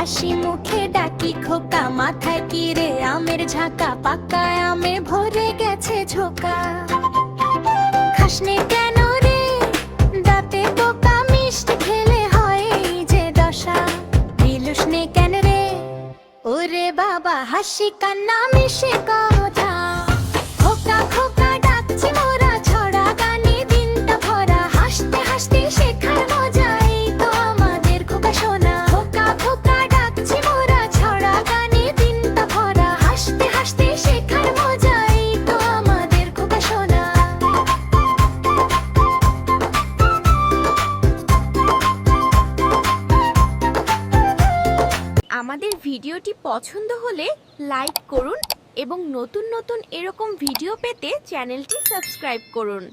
হাসি মুখে ডাকি খোকা, মাথায় কি রে আমের ঝাঁকা, পাকা আমে ভরে গেছে ঝোকা। খাসনে কেন রে দাঁতে পোকা, মিষ্টি খেলে হয় এই যে দশা। দিলুসনে কেন রে ওরে বাবা, হাসি কান্না মিশে কথা। খোকা খোকা ডাকছি মোরা, ছড়া গানে দিনটা ভরা, হাসতে হাসতে শেখার মজা, এই তো আমাদের খোকা সোনা। খোকা খোকা ডাকছি মোরা, ছড়া গানে দিনটা ভরা, হাসতে হাসতে শেখার মজা, এই তো আমাদের খোকা সোনা। আমাদের ভিডিওটি পছন্দ হলে লাইক করুন এবং নতুন নতুন এরকম ভিডিও পেতে চ্যানেলটি সাবস্ক্রাইব করুন।